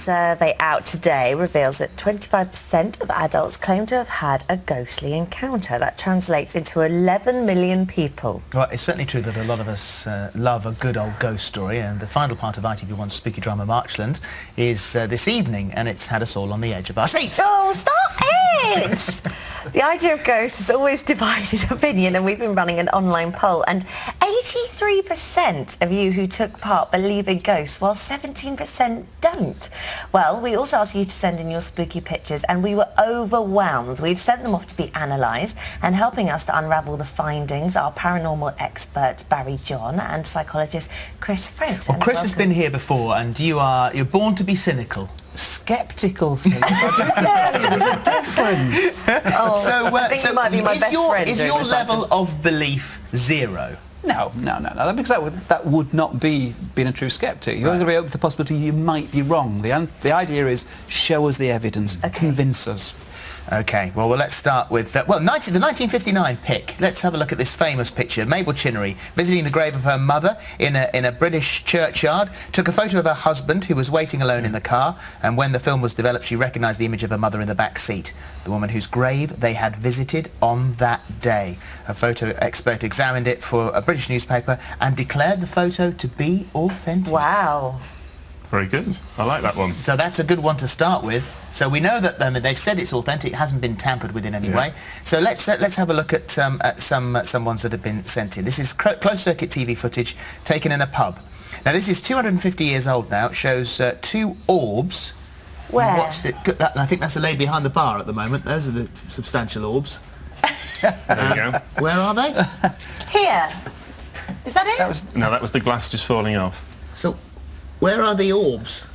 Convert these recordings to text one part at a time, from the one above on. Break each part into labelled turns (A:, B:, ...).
A: survey out today reveals that 25% of adults claim to have had a ghostly encounter. That translates into 11 million people.
B: Well, it's certainly true that a lot of us love a good old ghost story, and the final part of ITV1's Spooky Drama Marchland is this evening, and it's had us all on the edge of our seats.
A: Oh, stop it! The idea of ghosts has always divided opinion, and we've been running an online poll, and 83% of you who took part believe in ghosts, while 17% don't. Well, we also asked you to send in your spooky pictures, and we were overwhelmed. We've sent them off to be analysed, and helping us to unravel the findings are paranormal expert Barrie John and psychologist Chris French.
B: Well, Chris has been here before, and you're born to be cynical.
C: Sceptical thing. There's a difference.
A: Oh, I think you might be my best friend.
B: Is your level of belief zero?
C: No, because that would not be being a true skeptic. You're going to be open to the possibility you might be wrong. The idea is show us the evidence, convince us.
B: OK, well, let's start with, the 1959 pic. Let's have a look at this famous picture. Mabel Chinnery, visiting the grave of her mother in a British churchyard, took a photo of her husband, who was waiting alone in the car, and when the film was developed, she recognised the image of her mother in the back seat, the woman whose grave they had visited on that day. A photo expert examined it for a British newspaper and declared the photo to be authentic.
A: Wow.
D: Very good. I like that one.
B: So that's a good one to start with. So we know that they've said it's authentic. It hasn't been tampered with in any way. So let's have a look at some ones that have been sent in. This is closed-circuit TV footage taken in a pub. Now this is 250 years old now. It shows two orbs.
A: Where?
B: Watched it. I think that's the lady behind the bar at the moment. Those are the substantial orbs.
D: There you go.
B: Where are they?
A: Here. Is that it?
D: That was the glass just falling off.
B: So where are the orbs?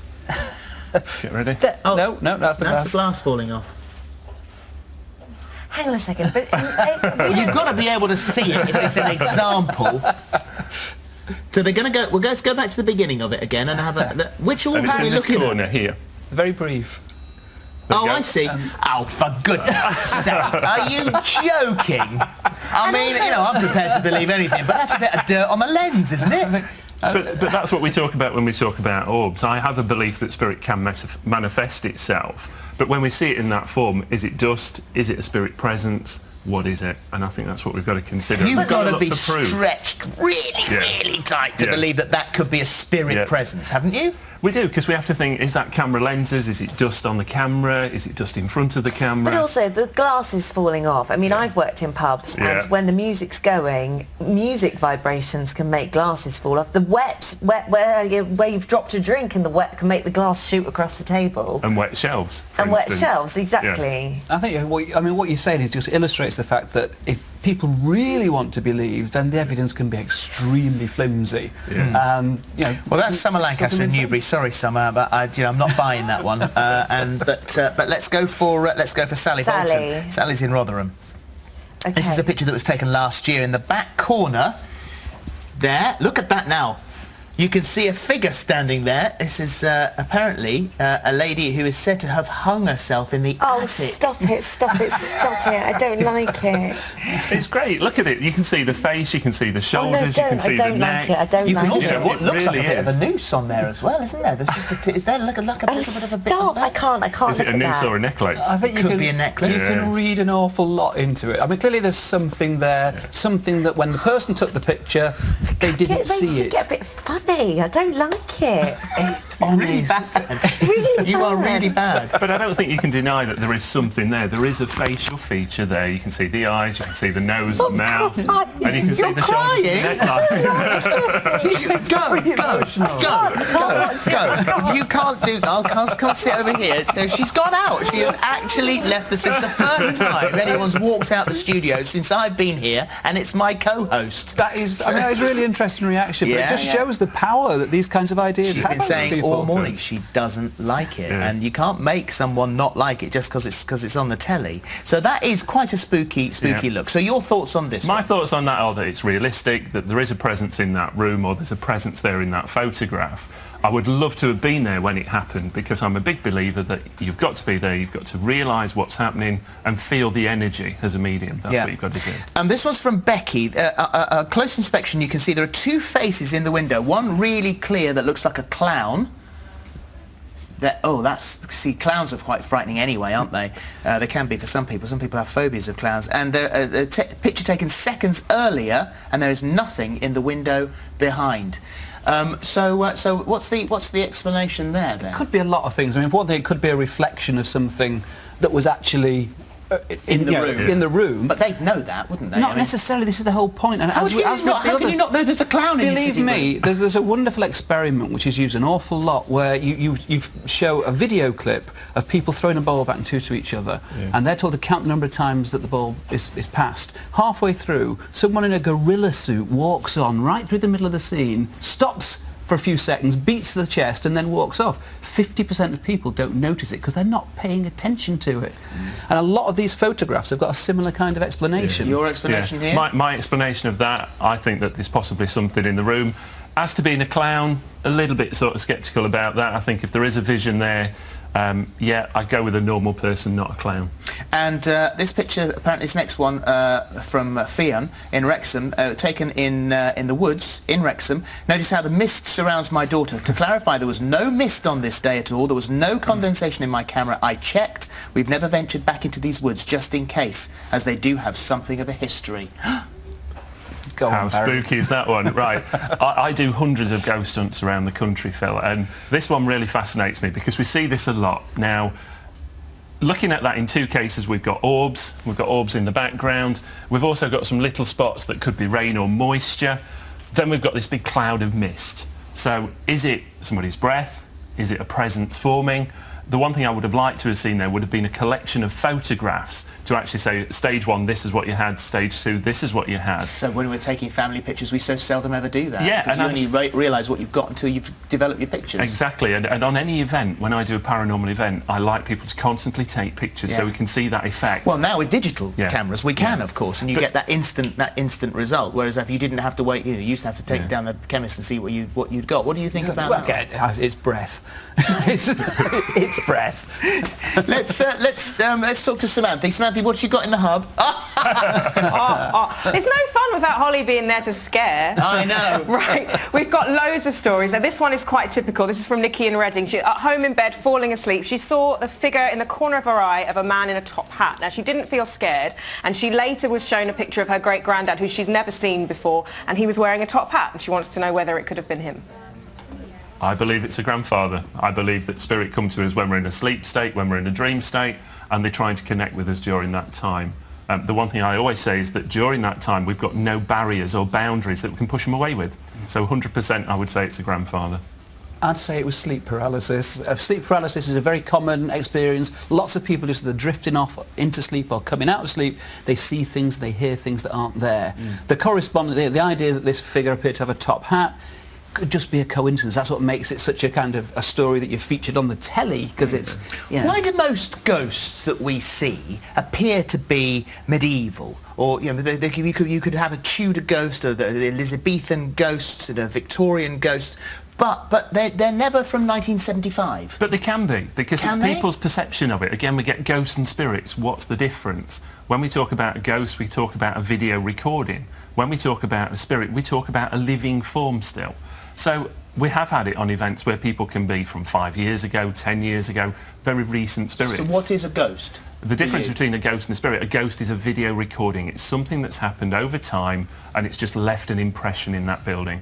D: Get ready.
C: No, that's the glass.
B: That's the glass falling off.
A: Hang on a second. But
B: You've got to be able to see it if it's an example. So they're going to go. Let's go back to the beginning of it again and have a. Which orb are we looking at?
D: Corner here.
C: Very brief.
B: Oh, I see. Oh, for goodness sake! Are you joking? I mean, you know, I'm prepared to believe anything, but that's a bit of dirt on the lens, isn't it?
D: But that's what we talk about when we talk about orbs. I have a belief that spirit can manifest itself, but when we see it in that form, is it dust? Is it a spirit presence? What is it? And I think that's what we've got to consider.
B: You've got to be stretched really tight to believe that could be a spirit presence, haven't you?
D: We do, because we have to think, is that camera lenses? Is it dust on the camera? Is it dust in front of the camera?
A: But also, the glass is falling off. I mean, I've worked in pubs, and when the music's going, music vibrations can make glasses fall off. The wet where you've dropped a drink, and the wet can make the glass shoot across the table.
D: And wet shelves, for
A: and
D: instance.
A: wet shelves, exactly.
C: I think what you're saying is just illustrates the fact that if people really want to believe, then the evidence can be extremely flimsy.
B: Well, that's Summer Lancaster in Newbury. Sorry, Summer, but I'm not buying that one. But let's go for Sally Bolton. Sally's in Rotherham. Okay. This is a picture that was taken last year in the back corner. There, look at that now. You can see a figure standing there. This is apparently a lady who is said to have hung herself in the attic.
A: Oh, stop it, stop it, stop it. I don't like it.
D: It's great. Look at it. You can see the face, you can see the shoulders, you can see the neck.
A: I don't like it.
B: You can also, what looks like a bit
D: is.
B: of a noose on there as well, isn't there? There's just is there like a little bit of a bit of that?
A: I can't
D: Is it a noose or a necklace?
C: I think
B: Could be a necklace.
C: You can read an awful lot into it. I mean, clearly there's something there, something that when the person took the picture, they didn't see it.
A: Get a bit funny. I don't like it.
B: Really bad. You are really bad.
D: But I don't think you can deny that there is something there. There is a facial feature there. You can see the eyes, you can see the nose, the mouth, and you can see the shoulders and the neckline.
B: Go. You can't do that. I can't sit over here. No, she's gone out. She has actually left. This is the first time anyone's walked out the studio since I've been here, and it's my co-host.
C: That is a really interesting reaction, but it just shows the power that these kinds of ideas
B: She's
C: have.
B: Been saying all morning she doesn't like it, and you can't make someone not like it just because it's on the telly. So that is quite a spooky look. So your thoughts on this?
D: My thoughts on that are that it's realistic, that there is a presence in that room, or there's a presence there in that photograph. I would love to have been there when it happened, because I'm a big believer that you've got to be there, you've got to realise what's happening and feel the energy as a medium. That's what you've got to do. And
B: this one's from Becky. A close inspection, you can see there are two faces in the window. One really clear that looks like a clown. See, clowns are quite frightening anyway, aren't they? They can be for some people. Some people have phobias of clowns. And the picture taken seconds earlier, and there is nothing in the window behind. So what's the explanation there then?
C: It could be a lot of things. I mean, for one thing, it could be a reflection of something that was actually in the room.
B: But they'd know that, wouldn't they?
C: Not necessarily. This is the whole point. And
B: how can you not know there's a clown in your sitting room?
C: Believe me, there's a wonderful experiment which is used an awful lot where you show a video clip of people throwing a ball back and two to each other, and they're told to count the number of times that the ball is passed. Halfway through, someone in a gorilla suit walks on right through the middle of the scene, stops for a few seconds, beats the chest and then walks off. 50% of people don't notice it because they're not paying attention to it. And a lot of these photographs have got a similar kind of explanation.
B: Your explanation here?
D: My explanation of that, I think that there's possibly something in the room. As to being a clown, a little bit sort of sceptical about that. I think if there is a vision there, I'd go with a normal person, not a clown.
B: And this picture, apparently this next one from Fionn in Wrexham, taken in the woods in Wrexham. Notice how the mist surrounds my daughter. To clarify, there was no mist on this day at all. There was no condensation in my camera. I checked. We've never ventured back into these woods just in case, as they do have something of a history.
D: How spooky is that one? Right. I do hundreds of ghost hunts around the country, Phil, and this one really fascinates me because we see this a lot. Now, looking at that, in two cases we've got orbs in the background. We've also got some little spots that could be rain or moisture. Then we've got this big cloud of mist. So is it somebody's breath? Is it a presence forming? The one thing I would have liked to have seen there would have been a collection of photographs to actually say, stage one, this is what you had, stage two, this is what you had.
B: So when we're taking family pictures, we so seldom ever do that.
D: Yeah.
B: Because you only realise what you've got until you've developed your pictures.
D: Exactly. And on any event, when I do a paranormal event, I like people to constantly take pictures so we can see that effect.
B: Well, now with digital cameras, we can, of course, and you get that instant result. Whereas if you didn't have to wait, you used to have to take it down the chemist and see what you'd got. What do you think about that?
C: It's breath. it's breath.
B: Let's talk to Samantha. Samantha, what you got in the hub?
E: It's no fun without Holly being there to scare.
B: I know.
E: Right. We've got loads of stories. Now, this one is quite typical. This is from Nikki in Reading. She's at home in bed, falling asleep. She saw the figure in the corner of her eye of a man in a top hat. Now, she didn't feel scared, and she later was shown a picture of her great-granddad, who she's never seen before, and he was wearing a top hat, and she wants to know whether it could have been him.
D: I believe it's a grandfather. I believe that spirit come to us when we're in a sleep state, when we're in a dream state, and they're trying to connect with us during that time. The one thing I always say is that during that time we've got no barriers or boundaries that we can push them away with. So 100% I would say it's a grandfather.
C: I'd say it was sleep paralysis. Sleep paralysis is a very common experience. Lots of people just drifting off into sleep or coming out of sleep. They see things, they hear things that aren't there. The idea that this figure appeared to have a top hat could just be a coincidence. That's what makes it such a kind of a story that you've featured on the telly, because it's, you know.
B: Why do most ghosts that we see appear to be medieval? Or, you know, you could have a Tudor ghost, or the Elizabethan ghosts, and a Victorian ghost, but they're never from 1975.
D: But they can be, because it's people's perception of it. Again, we get ghosts and spirits. What's the difference? When we talk about a ghost, we talk about a video recording. When we talk about a spirit, we talk about a living form still. So we have had it on events where people can be from 5 years ago, 10 years ago, very recent spirits.
B: So what is a ghost?
D: The difference between a ghost and a spirit, a ghost is a video recording. It's something that's happened over time and it's just left an impression in that building.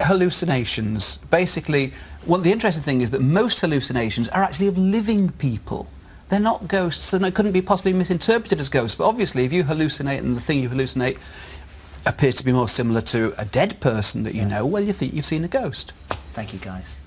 C: Hallucinations. Basically, the interesting thing is that most hallucinations are actually of living people. They're not ghosts, and it couldn't be possibly misinterpreted as ghosts. But obviously, if you hallucinate and the thing you hallucinate appears to be more similar to a dead person that you know, well, you think you've seen a ghost.
B: Thank you, guys.